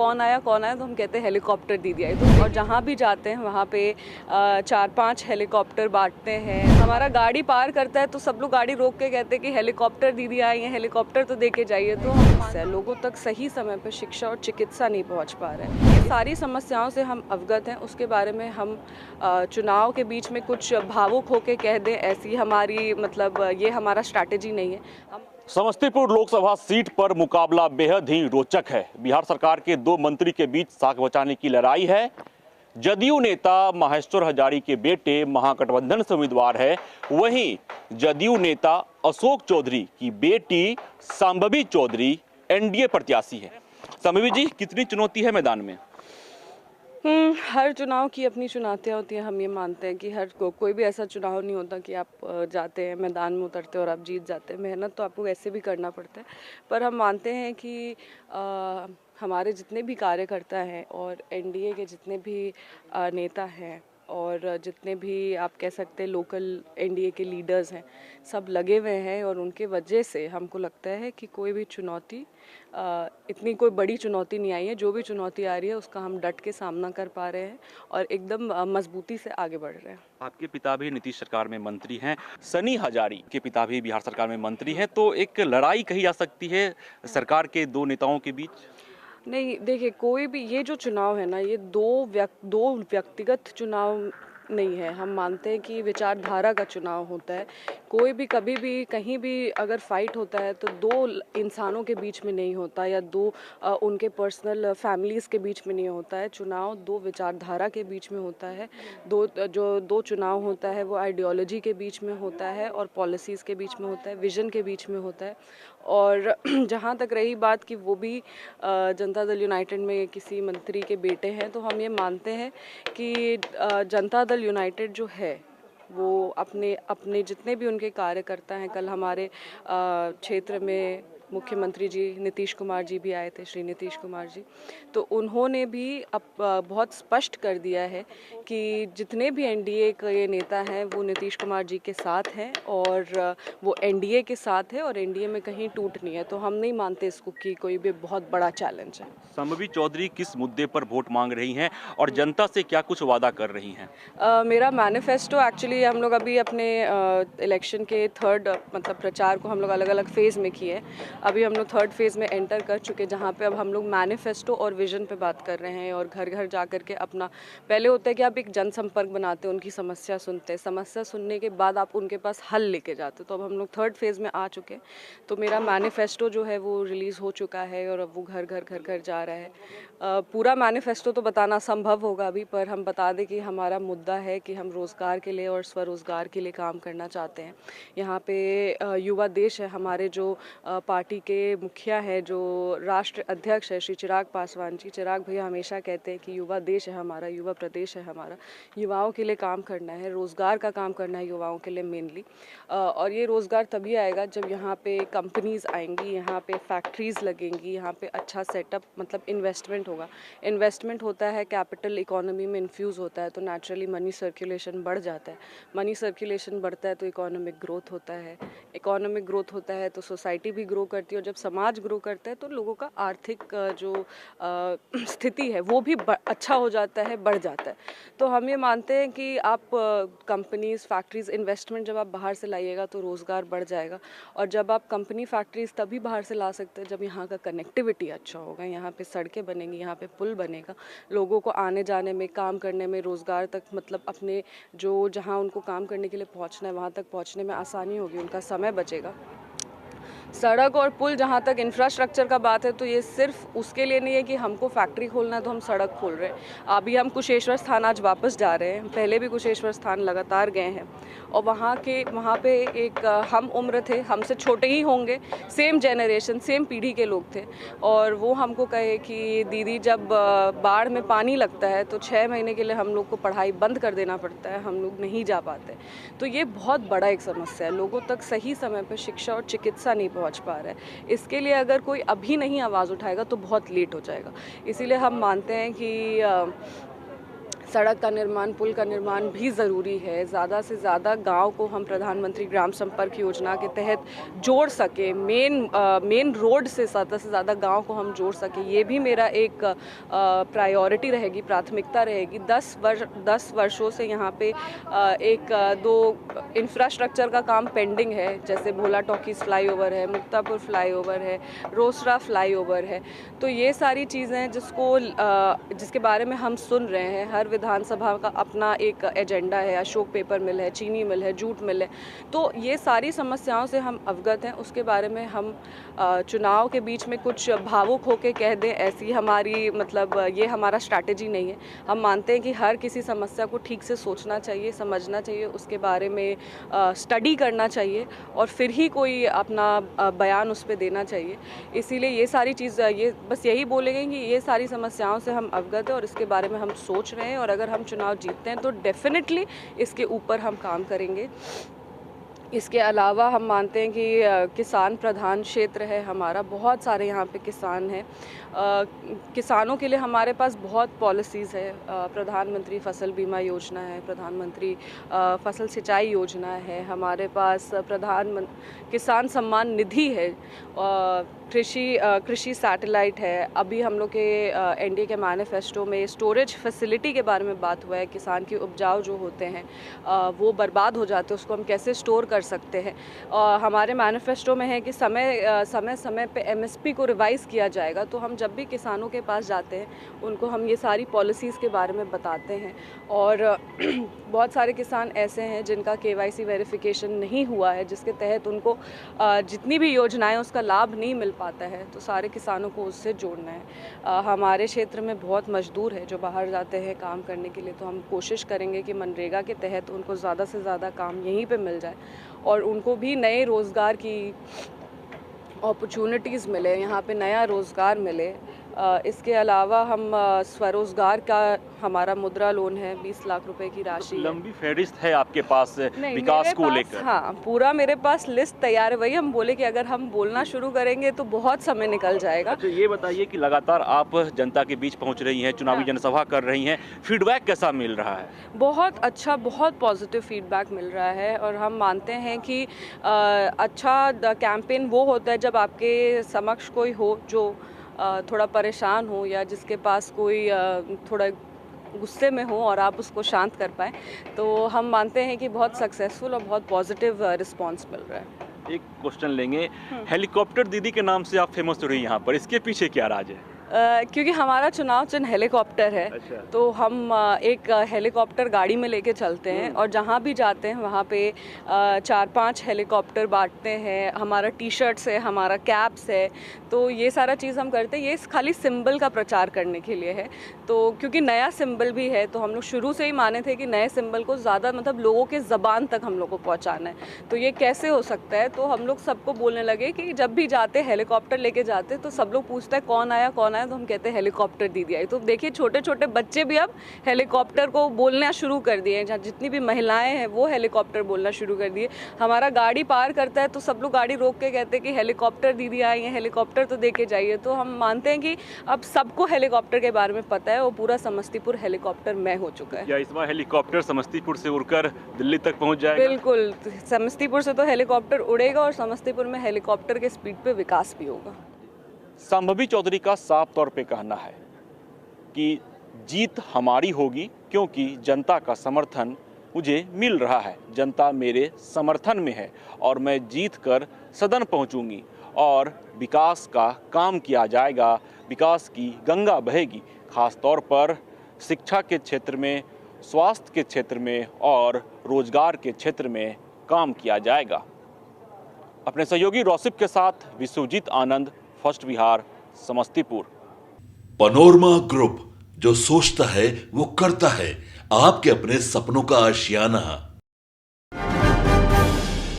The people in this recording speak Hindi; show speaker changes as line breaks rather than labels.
कौन आया तो हम कहते हैं हेलीकॉप्टर दीदी आई। तो और जहाँ भी जाते हैं वहाँ पे 4-5 हेलीकॉप्टर बांटते हैं। हमारा गाड़ी पार करता है तो सब लोग गाड़ी रोक के कहते हैं कि हेलीकॉप्टर दीदी आई हैं, हेलीकॉप्टर तो दे के जाइए। तो हम लोगों तक सही समय पर शिक्षा और चिकित्सा नहीं पहुँच पा रहे हैं। ये सारी समस्याओं से हम अवगत हैं, उसके बारे में हम चुनाव के बीच में कुछ भावुक होकर कह दें, ऐसी हमारी मतलब ये हमारा स्ट्रैटेजी नहीं है। हम
समस्तीपुर लोकसभा सीट पर मुकाबला बेहद ही रोचक है। बिहार सरकार के 2 मंत्री के बीच साख बचाने की लड़ाई है। जदयू नेता माहेश्वर हजारी के बेटे महागठबंधन से उम्मीदवार है, वहीं जदयू नेता अशोक चौधरी की बेटी संभवी चौधरी एनडीए प्रत्याशी है। संभवी जी, कितनी चुनौती है मैदान में?
हर चुनाव की अपनी चुनौतियाँ होती हैं। हम ये मानते हैं कि कोई भी ऐसा चुनाव नहीं होता कि आप जाते हैं मैदान में उतरते और आप जीत जाते हैं। मेहनत तो आपको ऐसे भी करना पड़ता है, पर हम मानते हैं कि हमारे जितने भी कार्यकर्ता हैं और एनडीए के जितने भी नेता हैं और जितने भी आप कह सकते हैं लोकल एनडीए के लीडर्स हैं, सब लगे हुए हैं और उनके वजह से हमको लगता है कि कोई भी चुनौती इतनी कोई बड़ी चुनौती नहीं आई है। जो भी चुनौती आ रही है उसका हम डट के सामना कर पा रहे हैं और एकदम मजबूती से आगे बढ़ रहे हैं।
आपके पिता भी नीतीश सरकार में मंत्री हैं, सनी हजारी के पिता भी बिहार सरकार में मंत्री हैं, तो एक लड़ाई कही जा सकती है सरकार के 2 नेताओं के बीच?
नहीं, देखिए, कोई भी ये जो चुनाव है ना, ये दो व्यक्तिगत चुनाव नहीं है। हम मानते हैं कि विचारधारा का चुनाव होता है। कोई भी कभी भी कहीं भी अगर फाइट होता है तो 2 इंसानों के बीच में नहीं होता या 2 उनके पर्सनल फैमिलीज़ के बीच में नहीं होता है। चुनाव 2 विचारधारा के बीच में होता है। 2 चुनाव होता है वो आइडियोलॉजी के बीच में होता है और पॉलिसीज़ के बीच में होता है, विजन के बीच में होता है। और जहाँ तक रही बात कि वो भी जनता दल यूनाइटेड में किसी मंत्री के बेटे हैं, तो हम ये मानते हैं कि जनता दल यूनाइटेड जो है वो अपने जितने भी उनके कार्यकर्ता हैं, कल हमारे क्षेत्र में मुख्यमंत्री जी नीतीश कुमार जी भी आए थे, श्री नीतीश कुमार जी, तो उन्होंने भी अब बहुत स्पष्ट कर दिया है कि जितने भी एनडीए के नेता हैं वो नीतीश कुमार जी के साथ हैं और वो एनडीए के साथ है और एनडीए में कहीं टूट नहीं है। तो हम नहीं मानते इसको कि कोई भी बहुत बड़ा चैलेंज है।
संभवी चौधरी किस मुद्दे पर वोट मांग रही हैं और जनता से क्या कुछ वादा कर रही हैं?
मेरा मैनिफेस्टो एक्चुअली हम लोग अभी अपने इलेक्शन के 3rd मतलब प्रचार को हम लोग अलग अलग फेज़ में किए हैं। अभी हम लोग 3rd फेज़ में एंटर कर चुके, जहाँ पे अब हम लोग मैनिफेस्टो और विजन पे बात कर रहे हैं और घर घर जा कर के अपना, पहले होता है कि आप एक जनसंपर्क बनाते हैं, उनकी समस्या सुनते हैं, समस्या सुनने के बाद आप उनके पास हल लेके जाते हो। तो अब हम लोग 3rd फेज़ में आ चुके हैं। तो मेरा मैनिफेस्टो जो है वो रिलीज़ हो चुका है और अब वो घर घर जा रहा है। पूरा मैनिफेस्टो तो बताना संभव होगा अभी, पर हम बता दें कि हमारा मुद्दा है कि हम रोज़गार के लिए और स्वरोज़गार के लिए काम करना चाहते हैं। यहाँ पे युवा देश है। हमारे जो पार्टी के मुखिया है, जो राष्ट्र अध्यक्ष है श्री चिराग पासवान जी, चिराग भैया हमेशा कहते हैं कि युवा देश है हमारा, युवा प्रदेश है हमारा, युवाओं के लिए काम करना है, रोज़गार का काम करना है युवाओं के लिए मेनली। और ये रोज़गार तभी आएगा जब यहाँ पे कंपनीज़ आएंगी, यहाँ पे फैक्ट्रीज़ लगेंगी, यहाँ पे अच्छा सेटअप मतलब इन्वेस्टमेंट होगा। इन्वेस्टमेंट होता है, कैपिटल इकोनॉमी में इन्फ्यूज़ होता है, तो नेचुरली मनी सर्कुलेशन बढ़ जाता है। मनी सर्कुलेशन बढ़ता है तो इकोनॉमिक ग्रोथ होता है, इकोनॉमिक ग्रोथ होता है तो सोसाइटी भी ग्रो करती है और जब समाज ग्रो करता है तो लोगों का आर्थिक जो स्थिति है वो भी अच्छा हो जाता है, बढ़ जाता है। तो हम ये मानते हैं कि आप कंपनीज़, फैक्ट्रीज़, इन्वेस्टमेंट जब आप बाहर से लाइएगा तो रोज़गार बढ़ जाएगा। और जब आप कंपनी, फैक्ट्रीज़ तभी बाहर से ला सकते हैं जब यहाँ का कनेक्टिविटी अच्छा होगा, यहाँ पे सड़कें बनेंगी, यहाँ पे पुल बनेगा, लोगों को आने जाने में, काम करने में, रोज़गार तक मतलब अपने जो जहाँ उनको काम करने के लिए पहुँचना है वहाँ तक पहुँचने में आसानी होगी, उनका समय बचेगा। सड़क और पुल, जहाँ तक इंफ्रास्ट्रक्चर का बात है तो ये सिर्फ उसके लिए नहीं है कि हमको फैक्ट्री खोलना है तो हम सड़क खोल रहे हैं। अभी हम कुशेश्वर स्थान आज वापस जा रहे हैं, पहले भी कुशेश्वर स्थान लगातार गए हैं और वहाँ पे एक हम उम्र थे, हमसे छोटे ही होंगे, सेम जनरेशन, सेम पीढ़ी के लोग थे और वो हमको कहे कि दीदी जब बाढ़ में पानी लगता है तो 6 महीने के लिए हम लोग को पढ़ाई बंद कर देना पड़ता है, हम लोग नहीं जा पाते। तो ये बहुत बड़ा एक समस्या है, लोगों तक सही समय पर शिक्षा और चिकित्सा नहीं पहुंच पा रहा है। इसके लिए अगर कोई अभी नहीं आवाज़ उठाएगा तो बहुत लेट हो जाएगा। इसीलिए हम मानते हैं कि सड़क का निर्माण, पुल का निर्माण भी ज़रूरी है। ज़्यादा से ज़्यादा गांव को हम प्रधानमंत्री ग्राम संपर्क योजना के तहत जोड़ सके, मेन रोड से ज़्यादा गांव को हम जोड़ सके, ये भी मेरा एक प्रायोरिटी रहेगी, प्राथमिकता रहेगी। 10 वर्षों से यहाँ पे दो इंफ्रास्ट्रक्चर का काम पेंडिंग है, जैसे भोला टॉकीज़ फ्लाईओवर है, मुक्तापुर फ्लाईओवर है, रोसड़ा फ्लाईओवर है। तो ये सारी चीज़ें जिसके बारे में हम सुन रहे हैं, हर विधानसभा का अपना एक एजेंडा है, अशोक पेपर मिल है, चीनी मिल है, जूट मिल है, तो ये सारी समस्याओं से हम अवगत हैं। उसके बारे में हम चुनाव के बीच में कुछ भावुक होकर कह दें, ऐसी हमारी ये हमारा स्ट्रैटेजी नहीं है। हम मानते हैं कि हर किसी समस्या को ठीक से सोचना चाहिए, समझना चाहिए, उसके बारे में स्टडी करना चाहिए और फिर ही कोई अपना बयान उस पर देना चाहिए। इसीलिए ये सारी चीज़ बस यही बोलेंगे कि ये सारी समस्याओं से हम अवगत हैं और इसके बारे में हम सोच रहे हैं, और अगर हम चुनाव जीतते हैं तो डेफिनेटली इसके ऊपर हम काम करेंगे। इसके अलावा हम मानते हैं कि किसान प्रधान क्षेत्र है हमारा, बहुत सारे यहाँ पे किसान हैं। किसानों के लिए हमारे पास बहुत पॉलिसीज़ है। प्रधानमंत्री फसल बीमा योजना है, प्रधानमंत्री फसल सिंचाई योजना है, हमारे पास किसान सम्मान निधि है, कृषि सैटेलाइट है। अभी हम लोग के एनडीए के मैनिफेस्टो में स्टोरेज फैसिलिटी के बारे में बात हुआ है। किसान के उपजाऊ जो होते हैं वो बर्बाद हो जाते हैं, उसको हम कैसे स्टोर कर सकते हैं। हमारे मैनिफेस्टो में है कि समय पे एमएसपी को रिवाइज़ किया जाएगा। तो हम जब भी किसानों के पास जाते हैं उनको हम ये सारी पॉलिसीज़ के बारे में बताते हैं। और बहुत सारे किसान ऐसे हैं जिनका केवाईसी वेरिफिकेशन नहीं हुआ है, जिसके तहत उनको जितनी भी योजनाएं उसका लाभ नहीं मिल पाता है, तो सारे किसानों को उससे जोड़ना है। हमारे क्षेत्र में बहुत मजदूर है जो बाहर जाते हैं काम करने के लिए, तो हम कोशिश करेंगे कि मनरेगा के तहत उनको ज़्यादा से ज़्यादा काम यहीं पे मिल जाए और उनको भी नए रोज़गार की अपॉर्चुनिटीज़ मिले, यहाँ पे नया रोज़गार मिले। इसके अलावा हम स्वरोज़गार का हमारा मुद्रा लोन है, 20 लाख रुपए की राशि।
तो लंबी फहरिस्त है आपके पास विकास को लेकर?
हाँ, पूरा मेरे पास लिस्ट तैयार है। वही हम बोले कि अगर हम बोलना शुरू करेंगे तो बहुत समय निकल जाएगा।
अच्छा, ये बताइए कि लगातार आप जनता के बीच पहुंच रही हैं, चुनावी जनसभा कर रही हैं, फीडबैक कैसा मिल रहा है?
बहुत अच्छा, बहुत पॉजिटिव फीडबैक मिल रहा है और हम मानते हैं कि अच्छा कैंपेन वो होता है जब आपके समक्ष कोई हो जो थोड़ा परेशान हो या जिसके पास कोई थोड़ा गुस्से में हो और आप उसको शांत कर पाएँ। तो हम मानते हैं कि बहुत सक्सेसफुल और बहुत पॉजिटिव रिस्पांस मिल रहा है।
एक क्वेश्चन लेंगे, हेलीकॉप्टर दीदी के नाम से आप फेमस हो रही हैं यहाँ पर, इसके पीछे क्या राज है?
क्योंकि हमारा चुनाव चिन्ह हेलीकॉप्टर है।
अच्छा।
तो हम एक हेलीकॉप्टर गाड़ी में लेके चलते हैं और जहाँ भी जाते हैं वहाँ पे 4-5 हेलीकॉप्टर बांटते हैं। हमारा टी-शर्ट्स है, हमारा कैप्स है, तो ये सारा चीज़ हम करते हैं। ये खाली सिंबल का प्रचार करने के लिए है। तो क्योंकि नया सिंबल भी है, तो हम लोग शुरू से ही माने थे कि नए सिंबल को ज़्यादा लोगों के ज़बान तक हम लोग को पहुँचाना है। तो ये कैसे हो सकता है, तो हम लोग सबको बोलने लगे कि जब भी जाते हेलीकॉप्टर लेके जाते तो सब लोग पूछते हैं कौन आया, तो हम कहते हैं हेलीकॉप्टर दीदी आई। तो देखिए छोटे छोटे बच्चे भी अब हेलीकॉप्टर को बोलना शुरू कर दिए हैं। जितनी भी महिलाएं हैं वो हेलीकॉप्टर बोलना शुरू कर दिए। हमारा गाड़ी पार करता है तो सब लोग गाड़ी रोक के कहते हैं कि हेलीकॉप्टर दीदी आई है, हेलीकॉप्टर तो देके जाइए। तो हम मानते हैं कि अब सबको हेलीकॉप्टर के बारे में पता है, वो पूरा समस्तीपुर हेलीकॉप्टर में हो चुका है।
क्या इस बार हेलीकॉप्टर समस्तीपुर से उड़कर दिल्ली तक पहुंच जाएगा?
बिल्कुल, समस्तीपुर से तो हेलीकॉप्टर उड़ेगा और समस्तीपुर में हेलीकॉप्टर के स्पीड पे विकास भी होगा।
संभवी चौधरी का साफ तौर पे कहना है कि जीत हमारी होगी क्योंकि जनता का समर्थन मुझे मिल रहा है, जनता मेरे समर्थन में है और मैं जीत कर सदन पहुंचूंगी और विकास का काम किया जाएगा, विकास की गंगा बहेगी। खास तौर पर शिक्षा के क्षेत्र में, स्वास्थ्य के क्षेत्र में और रोजगार के क्षेत्र में काम किया जाएगा। अपने सहयोगी रौसिफ के साथ Vishwajeet Anand, first Bihar, Samastipur.
Panorama group, जो सोचता है वो करता है। आपके अपने सपनों का आशियाना